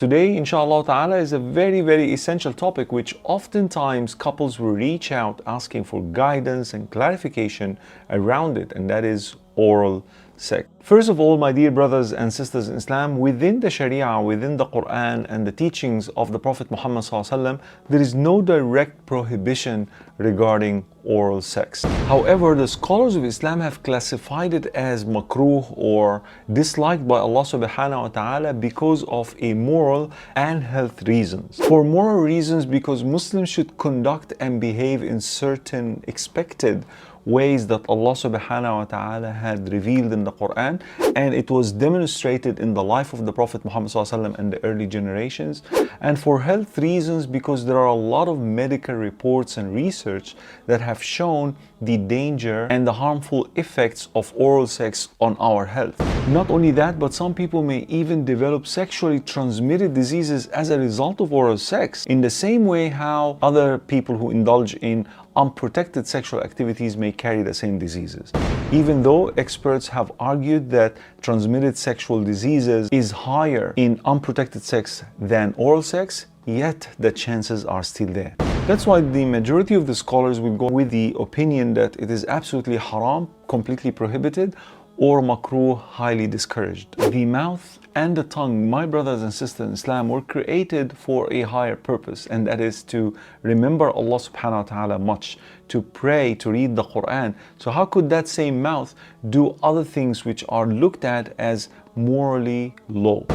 Today, inshallah ta'ala, is a very essential topic which oftentimes couples will reach out asking for guidance and clarification around it, and that is oral sex. First of all, my dear brothers and sisters in Islam, within the Sharia, within the Quran and the teachings of the Prophet Muhammad ﷺ, there is no direct prohibition regarding oral sex. However, the scholars of Islam have classified it as makruh or disliked by Allah subhanahu wa ta'ala because of a moral and health reasons. For moral reasons, because Muslims should conduct and behave in certain expected ways that Allah subhanahu wa ta'ala had revealed in the Quran, and it was demonstrated in the life of the Prophet Muhammad ﷺ and the early generations. And for health reasons, because there are a lot of medical reports and research that have shown the danger and the harmful effects of oral sex on our health. Not only that, but some people may even develop sexually transmitted diseases as a result of oral sex, in the same way how other people who indulge in unprotected sexual activities may carry the same diseases. Even though experts have argued that transmitted sexual diseases is higher in unprotected sex than oral sex, yet the chances are still there. That's why the majority of the scholars will go with the opinion that it is absolutely haram, completely prohibited, or makruh, highly discouraged. The mouth and the tongue, my brothers and sisters in Islam, were created for a higher purpose, and that is to remember Allah subhanahu wa ta'ala much, to pray, to read the Quran. So how could that same mouth do other things which are looked at as morally low?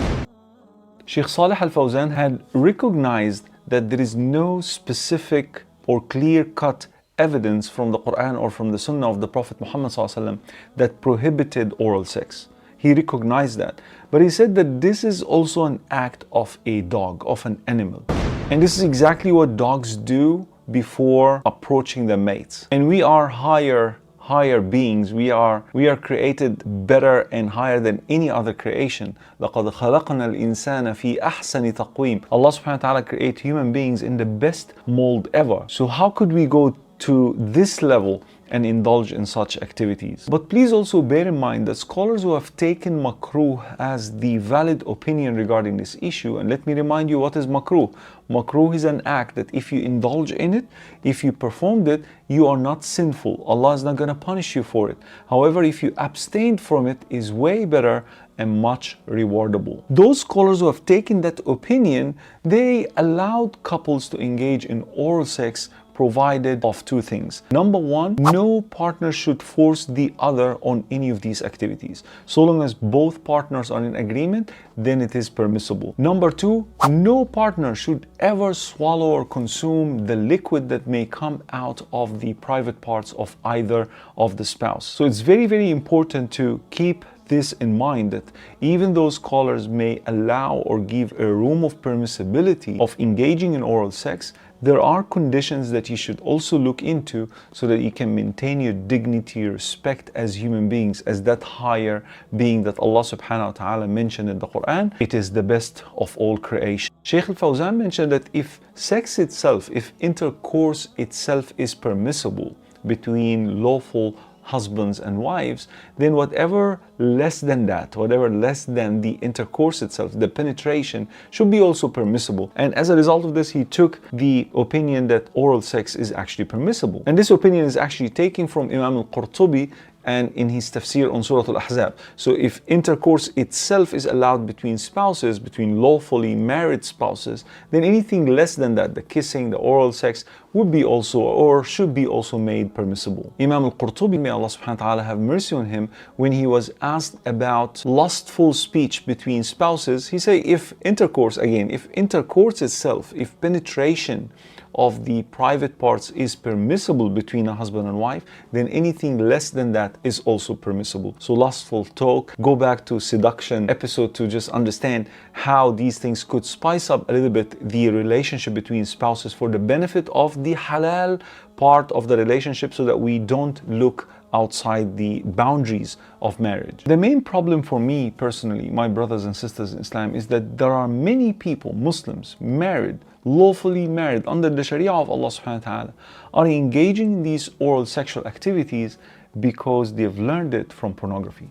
Sheikh Salih Al-Fawzan had recognized that there is no specific or clear-cut evidence from the Quran or from the Sunnah of the Prophet Muhammad ﷺ that prohibited oral sex. He recognized that. But he said that this is also an act of a dog, of an animal. And this is exactly what dogs do before approaching their mates. And we are higher beings. We are created better and higher than any other creation. لَقَدْ خَلَقْنَا الْإِنسَانَ فِي أَحْسَنِ تَقْوِيمٍ. Allah subhanahu wa ta'ala created human beings in the best mold ever. So how could we go to this level and indulge in such activities? But please also bear in mind that scholars who have taken makruh as the valid opinion regarding this issue, and let me remind you what is makruh. Makruh is an act that if you indulge in it, if you performed it, you are not sinful. Allah is not going to punish you for it. However, if you abstained from it, is way better and much rewardable. Those scholars who have taken that opinion, they allowed couples to engage in oral sex provided of two things. Number one, no partner should force the other on any of these activities. So long as both partners are in agreement, then it is permissible. Number two, no partner should ever swallow or consume the liquid that may come out of the private parts of either of the spouse. So it's very important to keep this in mind, that even though scholars may allow or give a room of permissibility of engaging in oral sex, there are conditions that you should also look into so that you can maintain your dignity, your respect as human beings, as that higher being that Allah subhanahu wa ta'ala mentioned in the Quran. It is the best of all creation. Shaykh Al-Fawzan mentioned that if sex itself, if intercourse itself is permissible between lawful husbands and wives, then whatever less than that, whatever less than the intercourse itself, the penetration, should be also permissible. And as a result of this, he took the opinion that oral sex is actually permissible. And this opinion is actually taken from Imam Al-Qurtubi and in his tafsir on Surah Al-Ahzab. So if intercourse itself is allowed between spouses, between lawfully married spouses, then anything less than that, the kissing, the oral sex, would be also or should be also made permissible. Imam Al-Qurtubi, may Allah subhanahu wa ta'ala have mercy on him, when he was asked about lustful speech between spouses, he said if intercourse itself, if penetration of the private parts is permissible between a husband and wife, then anything less than that is also permissible. So lustful talk, go back to seduction episode to just understand how these things could spice up a little bit the relationship between spouses for the benefit of the halal part of the relationship, so that we don't look outside the boundaries of marriage. The main problem for me personally, my brothers and sisters in Islam, is that there are many people, Muslims, married, lawfully married under the Sharia of Allah subhanahu wa ta'ala, are engaging in these oral sexual activities because they've learned it from pornography.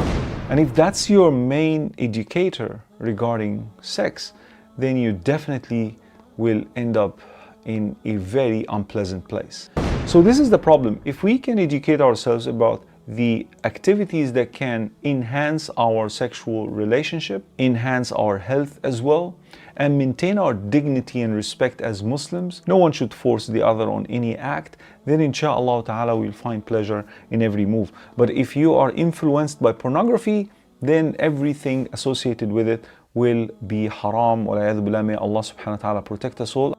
And if that's your main educator regarding sex, then you definitely will end up in a very unpleasant place. So this is the problem. If we can educate ourselves about the activities that can enhance our sexual relationship, enhance our health as well, and maintain our dignity and respect as Muslims, no one should force the other on any act, then inshallah ta'ala we'll find pleasure in every move. But if you are influenced by pornography, then everything associated with it will be haram. Wa may Allah subhanahu wa ta'ala protect us all.